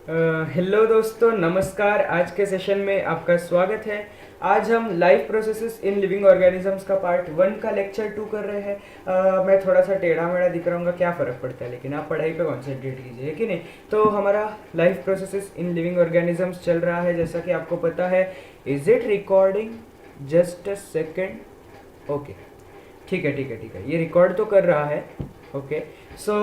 Hello दोस्तों, नमस्कार। आज के सेशन में आपका स्वागत है। आज हम लाइफ प्रोसेसेस इन लिविंग ऑर्गेनिजम्स का पार्ट 1 का लेक्चर 2 कर रहे हैं। मैं थोड़ा सा टेढ़ा मेढ़ा दिख रहा हूँ, क्या फ़र्क पड़ता है, लेकिन आप पढ़ाई पे कॉन्सेंट्रेट कीजिए, कि नहीं। तो हमारा लाइफ प्रोसेसेस इन लिविंग ऑर्गेनिजम्स चल रहा है, जैसा कि आपको पता है। Is it recording? Just a second. Okay, ठीक है ठीक है ठीक है, ये रिकॉर्ड तो कर रहा है। ओके, सो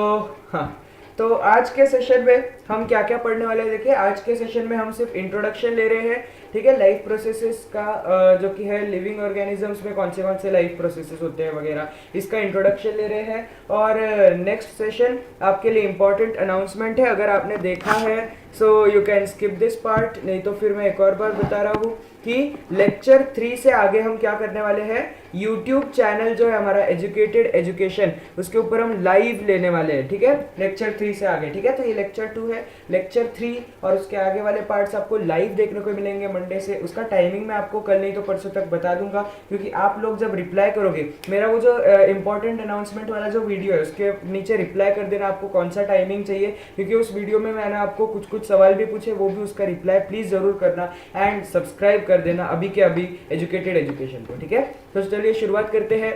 हाँ, तो आज के सेशन में हम क्या क्या पढ़ने वाले हैं। देखिए, आज के सेशन में हम सिर्फ इंट्रोडक्शन ले रहे हैं, ठीक है, लाइफ प्रोसेसेस का, जो कि है लिविंग ऑर्गेनिजम्स में कौन से लाइफ प्रोसेसेस होते हैं वगैरह, इसका इंट्रोडक्शन ले रहे हैं। और नेक्स्ट सेशन आपके लिए इंपॉर्टेंट अनाउंसमेंट है। अगर आपने देखा है so you can skip this part, नहीं तो फिर मैं एक और बार बता रहा हूँ कि लेक्चर 3 से आगे हम क्या करने वाले हैं। यूट्यूब चैनल जो है हमारा एजुकेटेड एजुकेशन, उसके ऊपर हम लाइव लेने वाले हैं, ठीक है, लेक्चर 3 से आगे, ठीक है। तो ये लेक्चर 2 है, लेक्चर 3 और उसके आगे वाले पार्ट्स आपको लाइव देखने को मिलेंगे मंडे से। उसका टाइमिंग मैं आपको कल नहीं तो परसों तक बता दूंगा, क्योंकि आप लोग जब रिप्लाई करोगे, मेरा वो जो इंपॉर्टेंट अनाउंसमेंट वाला जो वीडियो है उसके नीचे रिप्लाई कर देना आपको कौन सा टाइमिंग चाहिए, क्योंकि उस वीडियो में मैंने आपको कुछ कुछ सवाल भी पूछे, वो भी उसका रिप्लाई प्लीज जरूर करना। एंड सब्सक्राइब कर देना अभी के अभी एजुकेटेड एजुकेशन को, ठीक है। तो चलिए शुरुआत करते हैं।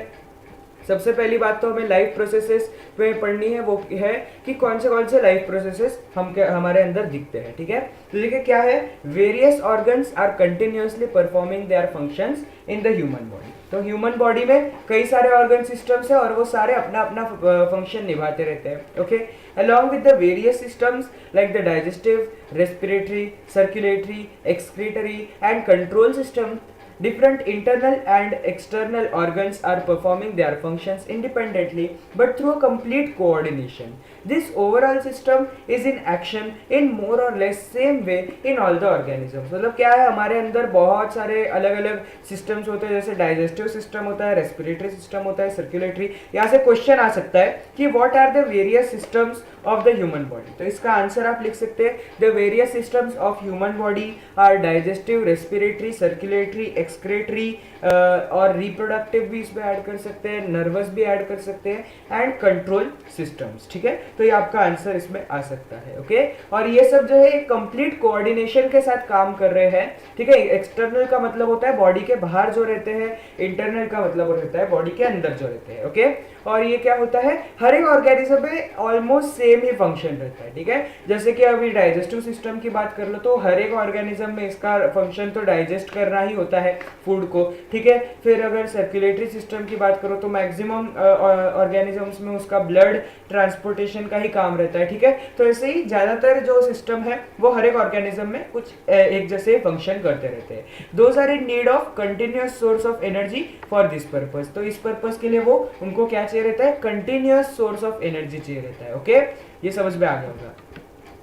सबसे पहली बात तो हमें लाइफ प्रोसेसेस पे पढ़नी है, वो है कि कौन से लाइफ प्रोसेसेस हमारे अंदर दिखते हैं, ठीक है। तो देखिए क्या है, various organs are continuously performing their functions in the human body. तो ह्यूमन बॉडी में कई सारे ऑर्गन सिस्टम्स है और वो सारे अपना अपना फंक्शन निभाते रहते हैं, okay. along with the various systems like the digestive, respiratory, circulatory, excretory and control system, different internal and external organs are performing their functions independently but through a complete coordination. This overall system is in action in more or less same way in all the organisms. मतलब क्या है, हमारे अंदर बहुत सारे अलग अलग systems होते हैं, जैसे डाइजेस्टिव सिस्टम होता है, रेस्पिरेटरी सिस्टम होता है, सर्कुलेटरी। यहाँ से क्वेश्चन आ सकता है कि what are the various systems of the human body. तो इसका आंसर आप लिख सकते हैं, the various systems of human body are digestive, respiratory, circulatory, excretory और रिप्रोडक्टिव भी इसमें ऐड कर सकते हैं, नर्वस भी ऐड कर सकते हैं एंड कंट्रोल सिस्टम्स, ठीक है। तो ये आपका आंसर इसमें आ सकता है, ओके। और ये सब जो है कंप्लीट कोऑर्डिनेशन के साथ काम कर रहे हैं, ठीक है। एक्सटर्नल का मतलब होता है बॉडी के बाहर जो रहते हैं, इंटरनल का मतलब रहता है बॉडी के अंदर जो रहते हैं, ओके। और ये क्या होता है, हर एक ऑर्गेनिज्म में ऑलमोस्ट सेम ही फंक्शन रहता है, ठीक है। जैसे कि अभी डाइजेस्टिव सिस्टम की बात कर लो तो हर एक ऑर्गेनिज्म में इसका फंक्शन तो डाइजेस्ट करना ही होता है फूड को, ठीक है। फिर अगर सर्कुलेटरी सिस्टम की बात करो तो मैक्सिमम ऑर्गेनिजम्स में उसका ब्लड ट्रांसपोर्टेशन का ही काम रहता है, ठीक है। तो ऐसे ही ज्यादातर जो सिस्टम है वो हर एक ऑर्गेनिज्म में कुछ एक जैसे फंक्शन करते रहते हैं। Those are in need of continuous source of energy for this purpose. तो इस पर्पस के लिए वो उनको क्या चाहिए रहता है, कंटिन्यूअस सोर्स ऑफ एनर्जी चाहिए रहता है, ओके। ये समझ में आ गया होगा।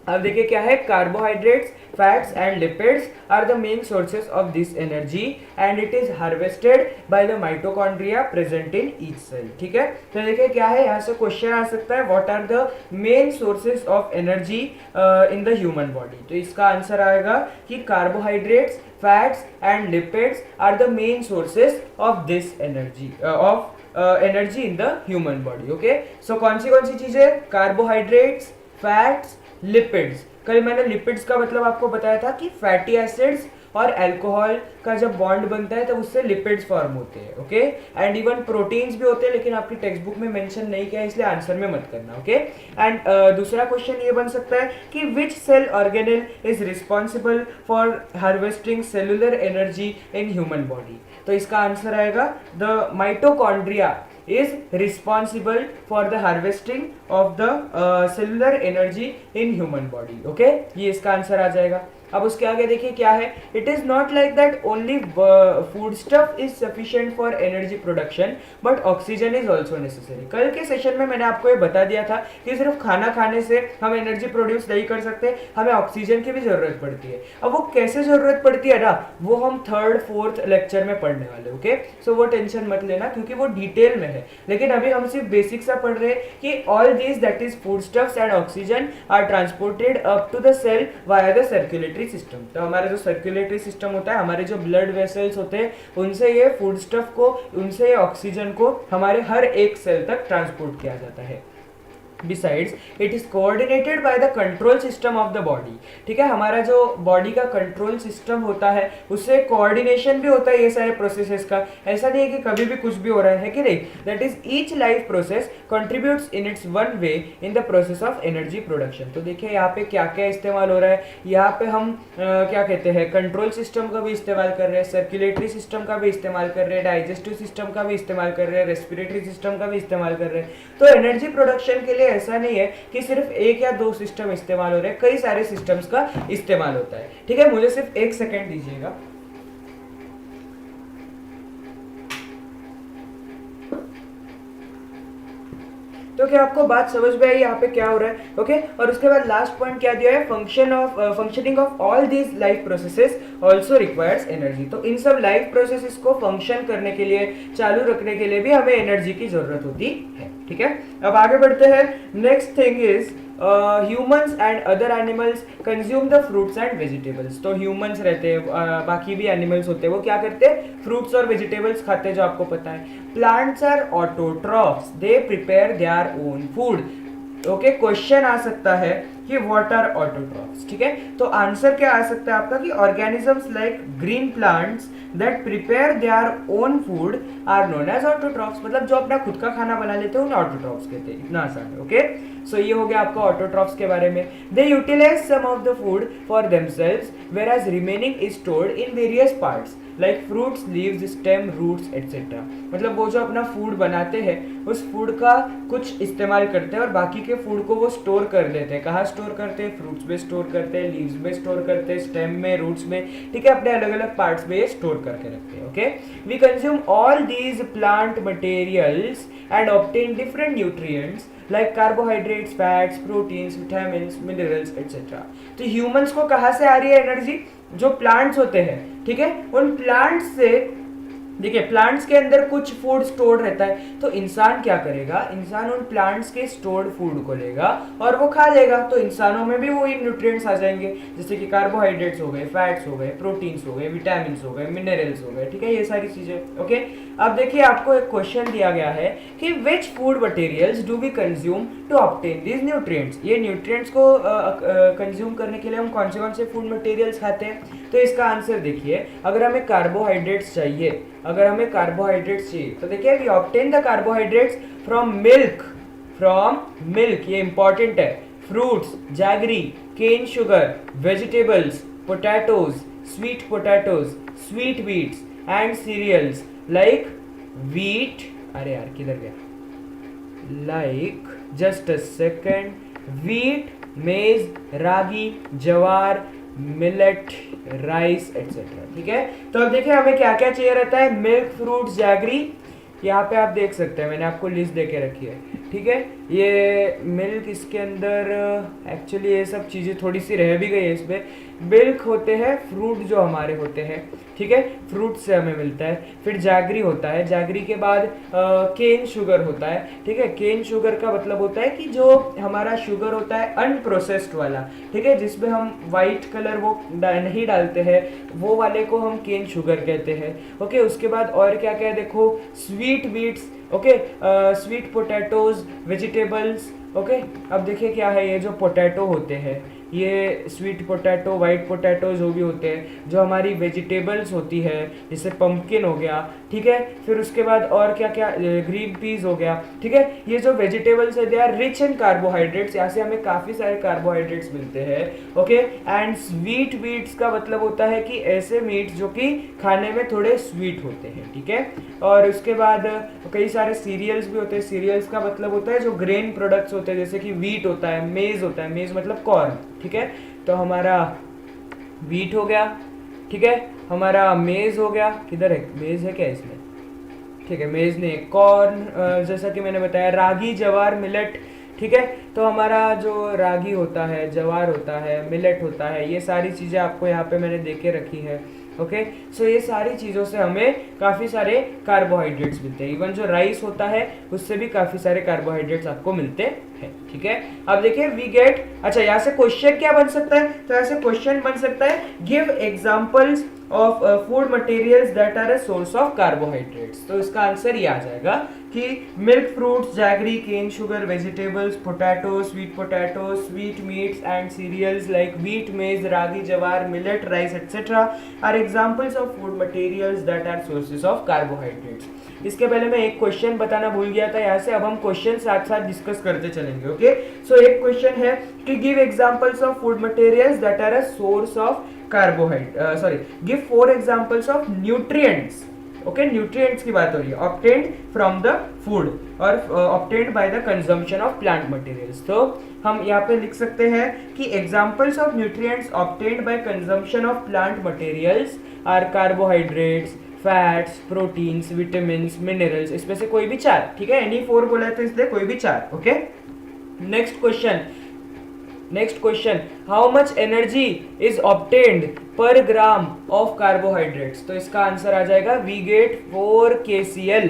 अब देखिए क्या है, carbohydrates, fats and lipids are the main sources of this energy and it is harvested by the mitochondria present in each cell, ठीक है। तो देखिए क्या है, यहाँ से क्वेश्चन आ सकता है, what are the main sources of energy in the human body. तो इसका आंसर आएगा कि carbohydrates, fats and lipids are the main sources of this energy of energy in the human body, okay. So कौन सी चीजें, carbohydrates, fats, lipids. कल मैंने lipids का मतलब आपको बताया था कि फैटी एसिड्स और अल्कोहल का जब बॉन्ड बनता है तब उससे लिपिड्स फॉर्म होते हैं, ओके। एंड इवन प्रोटीन्स भी होते हैं, लेकिन आपकी टेक्स्ट बुक में मेंशन नहीं किया है, इसलिए आंसर में मत करना, ओके। एंड दूसरा क्वेश्चन ये बन सकता है कि which cell organelle is responsible for harvesting cellular energy in human body. तो इसका आंसर आएगा the mitochondria is responsible for the harvesting of the cellular energy in human body, okay। ये इसका आंसर आ जाएगा। अब उसके आगे देखिए क्या है, it is not like that only food stuff is sufficient for energy production but oxygen is also necessary. कल के सेशन में मैंने आपको ये बता दिया था कि सिर्फ खाना खाने से हम एनर्जी प्रोड्यूस नहीं कर सकते, हमें ऑक्सीजन की भी जरूरत पड़ती है। अब वो कैसे जरूरत पड़ती है ना, वो हम 3rd 4th लेक्चर में पढ़ने वाले, ओके। सो वो टेंशन मत लेना क्योंकि वो डिटेल में है, लेकिन अभी हम सिर्फ बेसिक सा पढ़ रहे हैं कि all these that is food stuffs and oxygen are transported up to the cell via the circulatory system. तो हमारा जो सर्कुलेटरी सिस्टम होता है, हमारे जो ब्लड वेसल्स होते हैं, उनसे ये फूड स्टफ को, उनसे ये ऑक्सीजन को हमारे हर एक सेल तक ट्रांसपोर्ट किया जाता है। Besides, it is coordinated by the control system of the body. ठीक है, हमारा जो बॉडी का कंट्रोल सिस्टम होता है उससे कोऑर्डिनेशन भी होता है ये सारे प्रोसेसेस का. ऐसा नहीं है कि कभी भी कुछ भी हो रहा है कि नहीं. That is each life process contributes in its one way in the process of energy production. तो देखिए यहाँ पे क्या क्या इस्तेमाल हो रहा है. यहाँ पे हम क्या कहते हैं, कंट्रोल सिस्टम का भी इस्तेमाल कर रहे हैं, सर्कुलेटरी सिस्टम का भी इस्तेमाल कर रहे हैं, डाइजेस्टिव सिस्टम का भी इस्तेमाल कर रहे हैं, रेस्पिरेटरी सिस्टम का भी इस्तेमाल कर रहे हैं. तो एनर्जी प्रोडक्शन के लिए ऐसा नहीं है कि सिर्फ एक या दो सिस्टम इस्तेमाल हो रहे हैं, कई सारे सिस्टम्स का इस्तेमाल होता है. ठीक है, मुझे सिर्फ एक सेकेंड दीजिएगा. तो क्या आपको बात समझ में आई यहाँ पे क्या हो रहा है. ओके, और उसके बाद लास्ट पॉइंट क्या दिया है, functioning of all these life processes also requires energy. तो इन सब लाइफ प्रोसेसेस को फंक्शन करने के लिए, चालू रखने के लिए भी हमें एनर्जी की जरूरत होती है. ठीक है, अब आगे बढ़ते हैं. Next thing is humans and other animals consume the fruits and vegetables. तो ह्यूमंस रहते हैं, बाकी भी एनिमल्स होते हैं, वो क्या करते हैं, फ्रूट्स और वेजिटेबल्स खाते हैं, जो आपको पता है. Plants are autotrophs, they prepare their own food. Okay, question आ सकता है कि व्हाट आर ऑटोट्रॉफ्स. ठीक है, तो आंसर क्या आ सकता है आपका कि organisms like green plants that prepare their own food are known as autotrophs. मतलब जो अपना खुद का खाना बना लेते हैं उन्हें ऑटोट्रॉफ्स कहते हैं. इतना आसान है. ओके, सो ये हो गया आपका ऑटोट्रॉफ्स के बारे में. They utilise some of the food for themselves whereas remaining is stored in various parts like fruits, leaves, stem, roots etcetera. मतलब वो जो अपना फूड बनाते हैं उस फूड का कुछ इस्तेमाल करते हैं और बाकी के फूड को वो स्टोर कर देते हैं. कहाँ स्टोर करते हैं, फ्रूट्स में स्टोर करते हैं, लीव्स में स्टोर करते हैं, स्टेम में, रूट्स में. ठीक है, अपने अलग अलग पार्ट्स में ये स्टोर करके रखते हैं. Okay, we consume all these plant materials and obtain different nutrients like carbohydrates, fats, proteins, vitamins, minerals etc. तो ह्यूमंस को कहाँ से आ रही है एनर्जी, जो प्लांट्स होते हैं. ठीक है, उन प्लांट्स से, देखिए प्लांट्स के अंदर कुछ फूड स्टोर्ड रहता है, तो इंसान क्या करेगा, इंसान उन प्लांट्स के स्टोर्ड फूड को लेगा और वो खा लेगा. तो इंसानों में भी वही न्यूट्रिएंट्स आ जाएंगे, जैसे कि कार्बोहाइड्रेट्स हो गए, फैट्स हो गए, प्रोटीन्स हो गए, विटामिन्स हो गए, मिनरल्स हो गए. ठीक है, ये सारी चीजें. ओके, अब देखिए आपको एक क्वेश्चन दिया गया है कि which food materials do we consume to obtain these nutrients. ये न्यूट्रिएंट्स को कंज्यूम करने के लिए हम कौन से फूड मटेरियल्स खाते हैं. तो इसका आंसर देखिए, अगर हमें कार्बोहाइड्रेट्स चाहिए, तो देखिए we obtain the carbohydrates from milk, ये इंपॉर्टेंट है, fruits, jaggery, cane sugar, vegetables, potatoes, sweet beets and cereals like wheat, अरे यार किधर गया, like just a second, wheat, maize, ragi, jowar, millet, rice etcetera. ठीक है, तो अब देखिए हमें क्या क्या चाहिए रहता है, मिल्क, फ्रूट्स, जैगरी. यहाँ पे आप देख सकते हैं, मैंने आपको लिस्ट दे के रखी है. ठीक है, ये मिल्क, इसके अंदर एक्चुअली ये सब चीज़ें थोड़ी सी रह भी गई है इसमें. मिल्क होते हैं फ्रूट जो हमारे होते हैं. ठीक है, फ्रूट से हमें मिलता है. फिर जैगरी होता है, जैगरी के बाद केन शुगर होता है. ठीक है, केन शुगर का मतलब होता है कि जो हमारा शुगर होता है अनप्रोसेस्ड वाला. ठीक है, जिसमें हम वाइट कलर वो नहीं डालते हैं, वो वाले को हम केन शुगर कहते हैं. ओके, उसके बाद और क्या क्या है देखो, sweet beets. Okay, sweet potatoes, vegetables. Okay, अब देखिए क्या है, ये जो पोटैटो होते हैं, ये स्वीट पोटैटो, वाइट पोटैटो जो भी होते हैं, जो हमारी वेजिटेबल्स होती है, जैसे पंपकिन हो गया. ठीक है, फिर उसके बाद और क्या क्या, ग्रीन पीस हो गया. ठीक है, ये जो वेजिटेबल्स है they are rich in carbohydrates, यहाँ से हमें काफ़ी सारे कार्बोहाइड्रेट्स मिलते हैं. ओके, एंड स्वीट बीट्स का मतलब होता है कि ऐसे मीट जो कि खाने में थोड़े स्वीट होते हैं. ठीक है, और उसके बाद कई सारे सीरियल्स भी होते हैं. सीरियल्स का मतलब होता है जो ग्रेन प्रोडक्ट्स होते हैं, जैसे कि वीट होता है, मेज होता है, मेज मतलब कॉर्न. ठीक है, तो हमारा वीट हो गया. ठीक है, हमारा मेज हो गया, किधर है मेज, है क्या इसमें. ठीक है, मेज नहीं, कॉर्न, जैसा कि मैंने बताया, रागी, जवार, मिलेट. ठीक है, तो हमारा जो रागी होता है, जवार होता है, मिलेट होता है, ये सारी चीज़ें आपको यहाँ पे मैंने दे के रखी है. ओके, सो ये सारी चीज़ों से हमें काफ़ी सारे कार्बोहाइड्रेट्स मिलते हैं. इवन जो राइस होता है उससे भी काफ़ी सारे कार्बोहाइड्रेट्स आपको मिलते हैं. ठीक है, अब देखिए वी गेट, अच्छा यहाँ से क्वेश्चन क्या बन सकता है, तो यहाँ से क्वेश्चन बन सकता है, give examples of food materials that are a source of carbohydrates. तो इसका आंसर ये आ जाएगा कि milk, fruits, jaggery, cane sugar, vegetables, potato, sweet meats and cereals like wheat, maize, ragi, jowar, millet, rice etcetera are examples of food materials that are sources of carbohydrates. इसके पहले मैं एक क्वेश्चन बताना भूल गया था यहाँ से, अब हम क्वेश्चन साथ साथ डिस्कस करते चलेंगे। ओके, सो एक क्वेश्चन है कि give examples of food materials that are a source of give 4 examples of nutrients. Okay, nutrients की बात हो रही है, ऑब्टेन्ड फ्रॉम द फूड और obtained by the consumption of plant materials. तो हम यहाँ पे लिख सकते हैं कि examples of nutrients obtained by consumption of plant materials are carbohydrates, fats, proteins, vitamins, minerals, इसमें से कोई भी 4। ठीक है, एनी 4 बोला है तो इसलिए कोई भी 4। Okay, next question, how much energy is obtained पर ग्राम ऑफ कार्बोहाइड्रेट्स। तो इसका आंसर आ जाएगा वी गेट 4 kcal।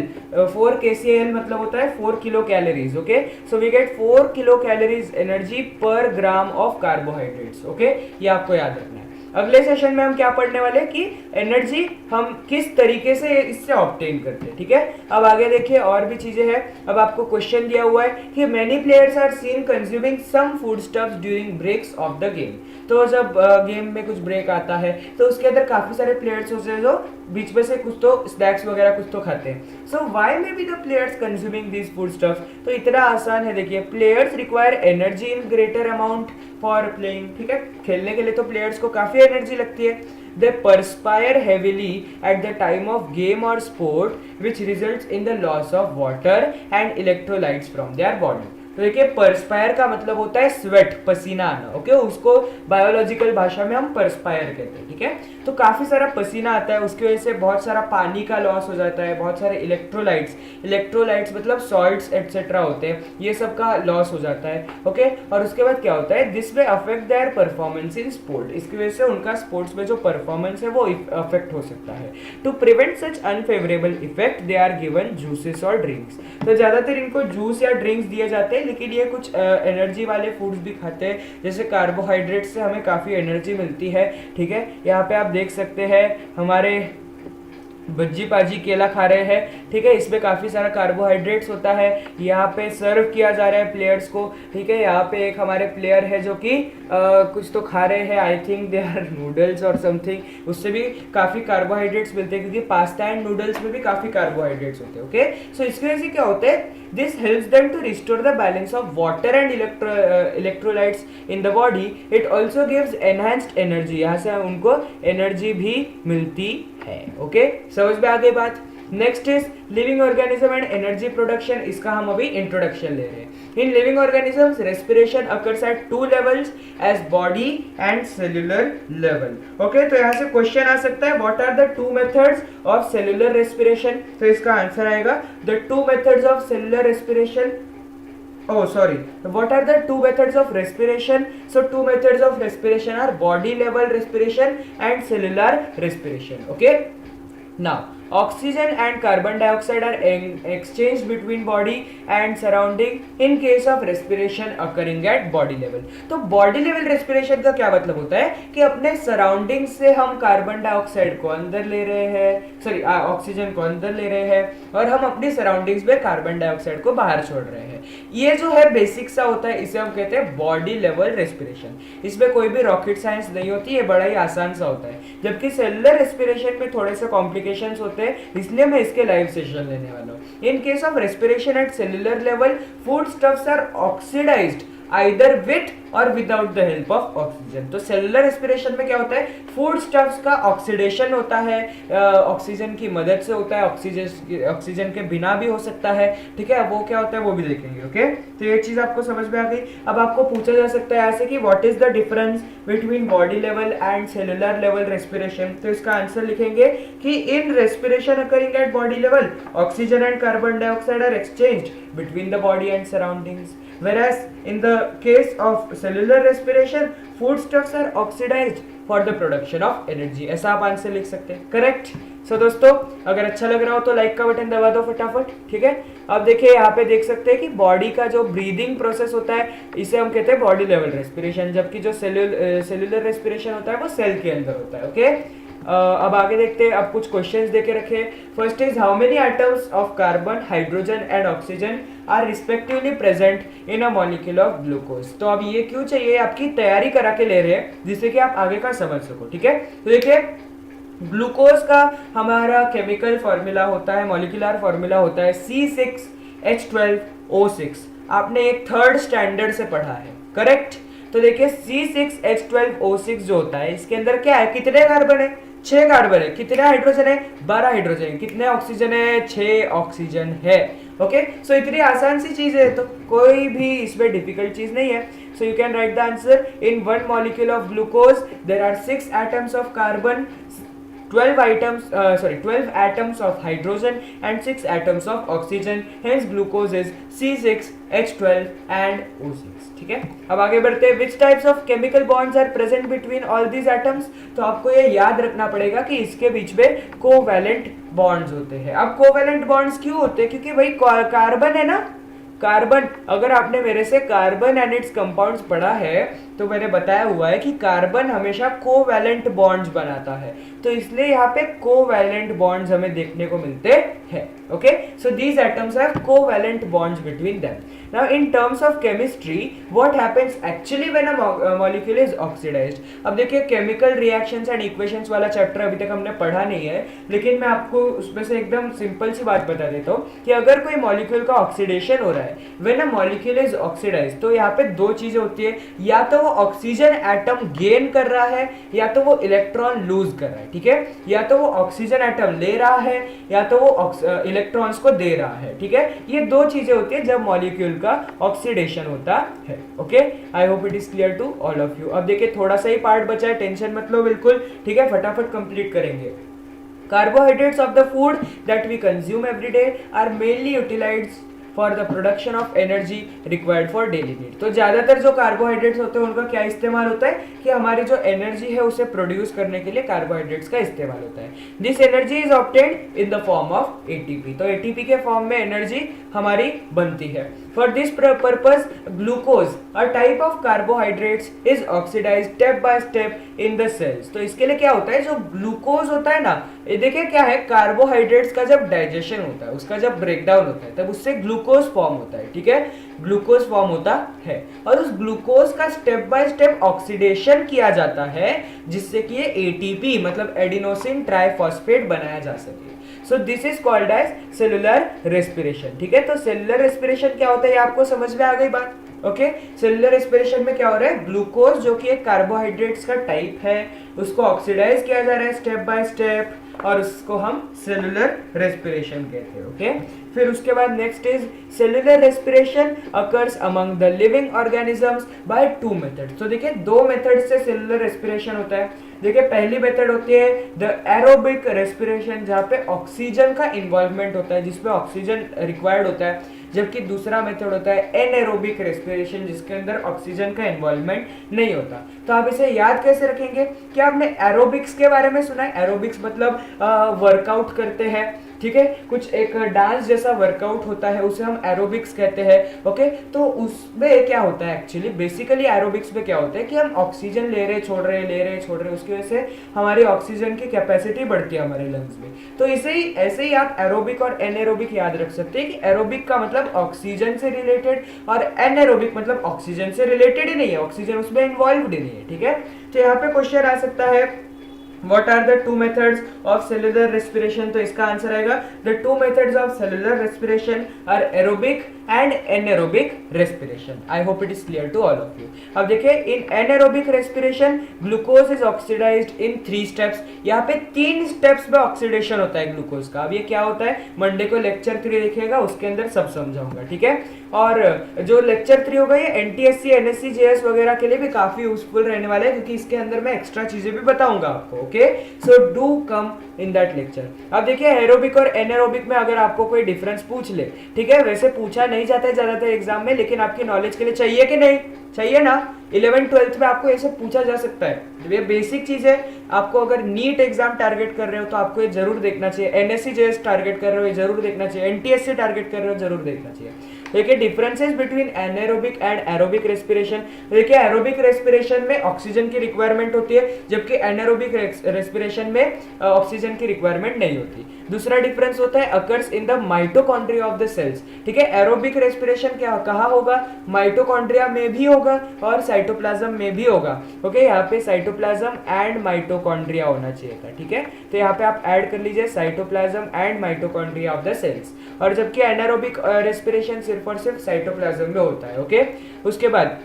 4 kcal मतलब होता है 4 kilo calories. Okay, so we get 4 kilo calories energy per gram of carbohydrates. Okay, ये आपको याद रखना है। अगले सेशन में हम क्या पढ़ने वाले हैं कि एनर्जी हम किस तरीके से इससे ऑब्टेन करते हैं। ठीक है, अब आगे देखिए और भी चीजें हैं। अब आपको क्वेश्चन दिया हुआ है कि many players are seen consuming some food stuffs during breaks of the game. तो जब गेम में कुछ ब्रेक आता है तो उसके अंदर काफी सारे प्लेयर्स होते हैं जो बीच में से कुछ तो स्नैक्स वगैरह कुछ तो खाते हैं। So why may be the players consuming this food stuffs. तो इतना आसान है, देखिए, players require energy in greater amount for playing. ठीक है, खेलने के लिए तो प्लेयर्स को काफी एनर्जी लगती है। They perspire heavily at the time of game or sport, which results in the loss of water and electrolytes from their body. तो देखिए, परस्पायर का मतलब होता है स्वेट, पसीना आना। ओके, उसको बायोलॉजिकल भाषा में हम परस्पायर कहते हैं। ठीक है, तो काफी सारा पसीना आता है, उसकी वजह से बहुत सारा पानी का लॉस हो जाता है, बहुत सारे इलेक्ट्रोलाइट्स मतलब सॉल्ट्स एटसेट्रा होते हैं, ये सब का लॉस हो जाता है। ओके, और उसके बाद क्या होता है, this way affect their performance in sport. इसकी वजह से उनका स्पोर्ट्स में जो परफॉर्मेंस है वो अफेक्ट हो सकता है। To prevent such unfavourable effect they are given juices और ड्रिंक्स। तो ज्यादातर इनको जूस या ड्रिंक्स दिए जाते हैं, लेकिन ये कुछ एनर्जी वाले फूड्स भी खाते हैं, जैसे कार्बोहाइड्रेट से हमें काफ़ी एनर्जी मिलती है। ठीक है, यहाँ पे आप देख सकते हैं हमारे बज्जी पाजी केला खा रहे हैं। ठीक है, इसमें काफ़ी सारा कार्बोहाइड्रेट्स होता है। यहाँ पे सर्व किया जा रहा है प्लेयर्स को। ठीक है, यहाँ पे एक हमारे प्लेयर है जो कि कुछ तो खा रहे हैं, I think they are noodles और समथिंग, उससे भी काफ़ी कार्बोहाइड्रेट्स मिलते हैं क्योंकि पास्ता एंड नूडल्स में भी काफ़ी कार्बोहाइड्रेट्स होते हैं। ओके, सो इसकी वजह से क्या होता है, this helps them to restore the balance of water and electrolytes in the body. It also gives enhanced energy, यहाँ से उनको एनर्जी भी मिलती है। ओके, समझ में आ गई बात। Next is living organism and energy production. इसका हम अभी इंट्रोडक्शन ले रहे हैं। In living organisms respiration occurs at 2 levels as body and cellular level. Okay, तो यहाँ से क्वेश्चन आ सकता है, what are the 2 methods of cellular respiration. तो इसका आंसर आएगा the 2 methods of cellular respiration. Oh, sorry. What are the 2 methods of respiration? So 2 methods of respiration are body level respiration and cellular respiration. Okay. Now, oxygen and carbon dioxide are exchanged between body and surrounding in case of respiration occurring at body level. तो body level respiration का क्या मतलब होता है कि अपने surrounding से हम कार्बन डाइऑक्साइड को अंदर ले रहे हैं, सॉरी ऑक्सीजन को अंदर ले रहे हैं और हम अपनी सराउंडिंग्स में कार्बन डाइऑक्साइड को बाहर छोड़ रहे हैं। ये जो है बेसिक सा होता है, इसे हम कहते हैं बॉडी लेवल रेस्पिरेशन। इसमें कोई भी रॉकेट साइंस नहीं होती है, बड़ा ही आसान सा होता है। जबकि सेलुलर रेस्पिरेशन में थोड़े से कॉम्प्लिकेशंस होते हैं, इसलिए मैं इसके लाइव सेशन लेने वाला हूँ। In case of respiration at cellular level, food stuffs are oxidised either with or without the help of oxygen. तो सेलुलर रेस्पिरेशन में क्या होता है, फूड स्टफ्स का ऑक्सीडेशन होता है, ऑक्सीजन की मदद से होता है, ऑक्सीजन के बिना भी हो सकता है। ठीक है, वो क्या होता है वो भी देखेंगे। ओके, तो ये चीज आपको समझ में आ गई। अब आपको पूछा जा सकता है ऐसे कि what is the difference between body level and cellular level respiration. तो इसका आंसर लिखेंगे कि in respiration occurring at body level, oxygen and carbon dioxide are exchanged between the body and surroundings, whereas in the case of cellular respiration, foodstuffs are oxidized for the production of energy। ऐसा आप answer लिख सकते हैं। Correct. सो दोस्तों, अगर अच्छा लग रहा हो तो लाइक का बटन दबा दो फटाफट। ठीक है, अब देखिए यहाँ पे देख सकते हैं कि बॉडी का जो ब्रीदिंग प्रोसेस होता है इसे हम कहते हैं बॉडी लेवल रेस्पिरेशन, जबकि जो सेल्यूलर रेस्पिरेशन होता है वो सेल के अंदर होता है। ओके, अब आगे देखते हैं, अब कुछ क्वेश्चंस देके रखे। First is how many atoms of carbon, hydrogen and oxygen are respectively present in a molecule of glucose. तो अब ये क्यों चाहिए, आपकी तैयारी करा के ले रहे हैं जिससे कि आप आगे का समझ सको, ठीक है। तो देखिए ग्लूकोज का हमारा केमिकल फॉर्मूला होता है, मॉलिक्यूलर फॉर्मूला होता है C6H12O6। आपने एक थर्ड स्टैंडर्ड से पढ़ा है, करेक्ट। तो देखिए C6H12O6 जो होता है, इसके अंदर क्या है, कितने कार्बन है, 6 कार्बन है। कितने हाइड्रोजन है, 12 हाइड्रोजन है। कितने ऑक्सीजन है, 6 ऑक्सीजन है। ओके, सो इतनी आसान सी चीज है, तो कोई भी इसमें डिफिकल्ट चीज नहीं है। So you can write the answer, in one molecule of glucose there are 6 atoms of carbon, 12 atoms of hydrogen and 6 atoms of oxygen. Hence glucose is C6H12 and O6. ठीक है, अब आगे बढ़ते हैं। Which types of chemical bonds are present between all these atoms? तो आपको ये याद रखना पड़ेगा कि इसके बीच में कोवैलेंट बॉन्ड्स होते हैं। अब कोवैलेंट बॉन्ड्स क्यों होते हैं, क्योंकि भाई कार्बन है ना, कार्बन, अगर आपने मेरे से कार्बन एंड इट्स कंपाउंड्स पढ़ा है तो मैंने बताया हुआ है कि कार्बन हमेशा कोवैलेंट बॉन्ड्स बनाता है, तो इसलिए यहाँ पे कोवैलेंट बॉन्ड्स हमें देखने को मिलते हैं। Okay, so these atoms have covalent bonds between them. Now in terms of chemistry what happens actually when a molecule is oxidised. अब देखिए केमिकल रिएक्शंस एंड इक्वेशंस वाला चैप्टर अभी तक हमने पढ़ा नहीं है, लेकिन मैं आपको उसमें से एकदम सिंपल सी बात बता देता हूँ कि अगर कोई मॉलिक्यूल का ऑक्सीडेशन हो रहा है, when a molecule is oxidised, तो यहाँ पे दो चीजें होती है, या तो वो ऑक्सीजन एटम गेन कर रहा है या तो वो इलेक्ट्रॉन लूज कर रहा है। ठीक है, या तो वो ऑक्सीजन एटम ले रहा है या तो वो इलेक्ट्रॉन्स को दे रहा है। ठीक है, ये दो चीजें होती है जब मॉलिक्यूल का ऑक्सीडेशन होता है। Okay, I hope it is clear to all of you. अब देखिए थोड़ा सा ही पार्ट बचा है, टेंशन मत लो बिल्कुल, ठीक है, फटाफट कंप्लीट करेंगे। Carbohydrates of the food that we consume every day are mainly utilized for the production of energy required for daily need। तो ज्यादातर जो कार्बोहाइड्रेट्स होते हैं उनका क्या इस्तेमाल होता है कि हमारी जो एनर्जी है उसे प्रोड्यूस करने के लिए कार्बोहाइड्रेट्स का इस्तेमाल होता है। This energy is obtained in the form of ATP. तो एटीपी के फॉर्म में एनर्जी हमारी बनती है। For this purpose glucose a type of carbohydrates is oxidised step by step in the cells. तो इसके लिए क्या होता है, जो ग्लूकोज होता है ना, ये देखिए क्या है, कार्बोहाइड्रेट्स का जब डाइजेशन होता है, उसका जब ब्रेकडाउन होता है, तब उससे ग्लूकोज फॉर्म होता है। ठीक है, ग्लूकोज फॉर्म होता है और उस ग्लूकोज का स्टेप बाय स्टेप ऑक्सीडेशन किया जाता है जिससे कि ये एटीपी मतलब एडिनोसिन ट्राइफॉस्फेट बनाया जा सके। So this is called as cellular respiration. ठीक है, तो सेलुलर रेस्पिरेशन क्या होता है, ये आपको समझ में आ गई बात। ओके, सेलुलर रेस्पिरेशन में क्या हो रहा है, ग्लूकोज जो कि एक कार्बोहाइड्रेट्स का टाइप है उसको ऑक्सीडाइज किया जा रहा है स्टेप बाय स्टेप, और उसको हम सेलुलर रेस्पिरेशन कहते हैं। ओके, फिर उसके बाद next is cellular respiration occurs among the living organisms by 2 methods. तो देखिए 2 मेथड से सेलुलर रेस्पिरेशन होता है। देखिए पहली मेथड होती है द एरोबिक रेस्पिरेशन, जहाँ पे ऑक्सीजन का इन्वॉल्वमेंट होता है, जिसमें ऑक्सीजन रिक्वायर्ड होता है, जबकि दूसरा मेथड होता है एनएरोबिक रेस्पिरेशन, जिसके अंदर ऑक्सीजन का इन्वॉल्वमेंट नहीं होता। तो आप इसे याद कैसे रखेंगे, क्या आपने एरोबिक्स के बारे में सुना है? एरोबिक्स मतलब वर्कआउट करते हैं, ठीक है, कुछ एक डांस जैसा वर्कआउट होता है, उसे हम एरोबिक्स कहते हैं। ओके, तो उसमें क्या होता है एक्चुअली, बेसिकली एरोबिक्स में क्या होता है कि हम ऑक्सीजन ले रहे छोड़ रहे, उसकी वजह से हमारी ऑक्सीजन की कैपेसिटी बढ़ती है हमारे लंग्स में। तो ऐसे ही आप एरोबिक और एनएरोबिक याद रख सकते हैं कि एरोबिक का मतलब ऑक्सीजन से रिलेटेड और एनएरोबिक मतलब ऑक्सीजन से रिलेटेड ही नहीं है, ऑक्सीजन उसमें इन्वॉल्व ही नहीं है। ठीक है, तो यहाँ पे क्वेश्चन आ सकता है What are the 2 methods of cellular respiration? तो इसका आंसर आएगा the 2 methods of cellular respiration are aerobic and anaerobic respiration. I hope it is clear to all of you. अब देखिए in anaerobic respiration glucose is oxidized in 3 steps. यहाँ पे 3 steps में oxidation होता है ग्लूकोज का। अब ये क्या होता है, मंडे को लेक्चर 3 देखिएगा, उसके अंदर सब समझाऊंगा। ठीक है, और जो लेक्चर 3 होगा ये एनटीएससी एनएससी जेएस वगैरह के लिए भी काफी यूजफुल रहने वाला है, क्योंकि इसके अंदर मैं एक्स्ट्रा चीजें भी बताऊंगा आपको। Okay, so do come in that lecture. अब देखिए एरोबिक और एनएरोबिक में अगर आपको कोई डिफरेंस पूछ ले, ठीक है, वैसे पूछा नहीं जाता है ज्यादातर एग्जाम में, लेकिन आपकी नॉलेज के लिए चाहिए कि नहीं चाहिए ना, 11th-12th में आपको ये सब पूछा जा सकता है। ये बेसिक चीज है, आपको अगर नीट एग्जाम टारगेट कर रहे हो तो आपको ये जरूर देखना चाहिए, एनएससी जेएस टारगेट कर रहे हो ये जरूर देखना चाहिए, एनटीएससी टारगेट कर रहे हो जरूर देखना चाहिए। देखिए differences between anaerobic and aerobic respiration. देखिए एरोबिक रेस्पिरेशन में ऑक्सीजन की रिक्वायरमेंट होती है, जबकि एनारोबिक रेस्पिरेशन में ऑक्सीजन की रिक्वायरमेंट नहीं होती। दूसरा डिफरेंस होता है occurs in the mitochondria of the cells. ठीक है, एरोबिक रेस्पिरेशन क्या कहाँ होगा, माइटोकॉन्ड्रिया में भी होगा और साइटोप्लाज्म में भी होगा। ओके, यहाँ पे साइटोप्लाज्म एंड माइटोकॉन्ड्रिया होना चाहिए था। ठीक है, तो यहाँ पे आप ऐड कर लीजिए cytoplasm and mitochondria of the cells. और जबकि एनारोबिक रेस्पिरेशन सिर्फ और सिर्फ साइटोप्लाज्म में होता है। ओके, उसके बाद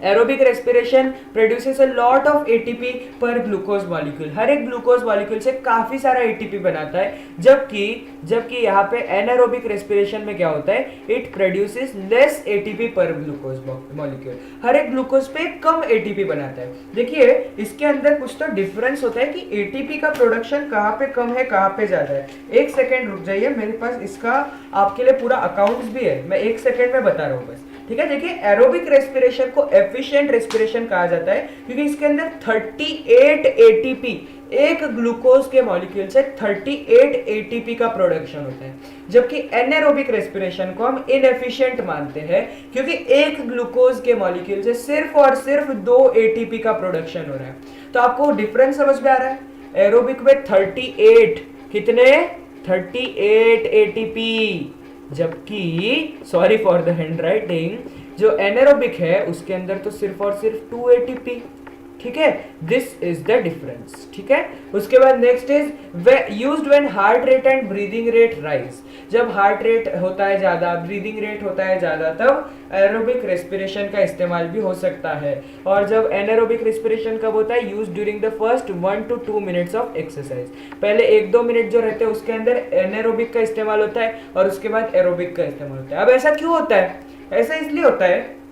aerobic respiration produces a lot of ATP पर ग्लूकोज मॉलिक्यूल। हर एक ग्लूकोज मॉलिक्यूल से काफी सारा एटीपी बनाता है, जबकि यहाँ पे एनारोबिक रेस्पिरेशन में क्या होता है, इट प्रोड्यूसेस लेस एटीपी पर ग्लूकोज मॉलिक्यूल। हर एक ग्लूकोज पे कम एटीपी बनाता है। देखिए इसके अंदर कुछ तो डिफरेंस होता है कि एटीपी का प्रोडक्शन कहाँ पे कम है कहाँ पे ज्यादा है। एक सेकेंड रुक जाइए, मेरे पास इसका आपके लिए पूरा अकाउंट्स भी है, मैं एक सेकेंड में बता रहा हूँ बस। ठीक है, देखिए एरोबिक रेस्पिरेशन को एफिशिएंट रेस्पिरेशन कहा जाता है क्योंकि इसके अंदर 38 एटीपी, एक ग्लूकोज के मॉलिक्यूल से 38 एटीपी का प्रोडक्शन होता है। जबकि एनारोबिक रेस्पिरेशन को हम इनएफिशिएंट मानते हैं क्योंकि एक ग्लूकोज के मॉलिक्यूल से सिर्फ और सिर्फ 2 एटीपी का प्रोडक्शन हो रहा है। तो आपको डिफरेंस समझ में आ रहा है, एरोबिक में 38 कितने 38 एटीपी, जबकि sorry for the hand writing, जो एनारोबिक है उसके अंदर तो सिर्फ और सिर्फ 2 एटीपी। ठीक है, दिस इज द डिफरेंस। ठीक है, उसके बाद next is used when heart rate and breathing rate rise. जब हार्ट रेट होता है ज्यादा, ब्रीदिंग रेट होता है ज्यादा, तब एरोबिक रेस्पिरेशन का इस्तेमाल भी हो सकता है। और जब एनारोबिक रेस्पिरेशन कब होता है, use during the first 1 to 2 minutes of exercise. पहले 1-2 मिनट जो रहते हैं उसके अंदर एनारोबिक का इस्तेमाल होता है और उसके बाद एरोबिक का इस्तेमाल होता है। अब ऐसा क्यों होता है, ऐसा इसलिए होता है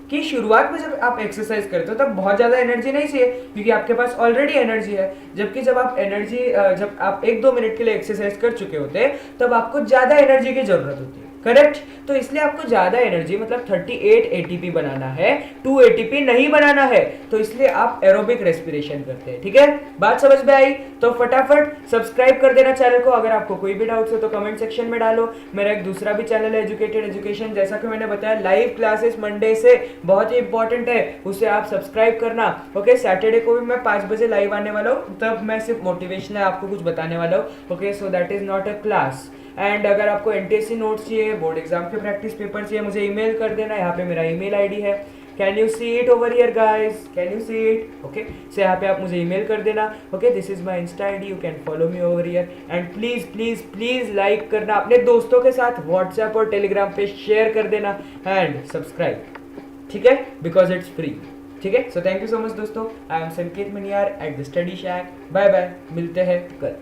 कि शुरुआत में जब आप एक्सरसाइज करते हो तब बहुत ज्यादा एनर्जी नहीं चाहिए क्योंकि आपके पास ऑलरेडी एनर्जी है। जबकि जब आप 1-2 मिनट के लिए एक्सरसाइज कर चुके होते हैं तब आपको ज्यादा एनर्जी की जरूरत होती है। करेक्ट, तो इसलिए आपको ज्यादा एनर्जी मतलब 38 एटीपी बनाना है, 2 एटीपी नहीं बनाना है, तो इसलिए आप एरोबिक रेस्पिरेशन करते हैं। ठीक है, बात समझ में आई? तो फटाफट सब्सक्राइब कर देना चैनल को। अगर आपको कोई भी डाउट है तो कमेंट सेक्शन में डालो। मेरा एक दूसरा भी चैनल है एजुकेटेड एजुकेशन, जैसा कि मैंने बताया लाइव क्लासेस मंडे से बहुत ही इंपॉर्टेंट है, उसे आप सब्सक्राइब करना। ओके, सैटरडे को भी मैं 5 बजे लाइव आने वाला हूँ, तब मैं सिर्फ मोटिवेशनल आपको कुछ बताने वाला हूँ। Okay, so that is not a class. And अगर आपको एनटीएससी नोट्स चाहिए, बोर्ड एग्जाम के प्रैक्टिस पेपर चाहिए, मुझे ईमेल कर देना। यहाँ पे मेरा ईमेल आईडी है, can you see it over here guys, can you see it? Okay, so यहाँ पे आप मुझे ईमेल कर देना। Okay, this is my insta ID, you can follow me over here. And please please please like करना, अपने दोस्तों के साथ व्हाट्सएप और टेलीग्राम पे शेयर कर देना एंड सब्सक्राइब। ठीक है, बिकॉज इट्स फ्री। ठीक है, so thank you so much दोस्तों। I am Sanket Maniyar at the Study Shack. Bye bye, मिलते हैं कल।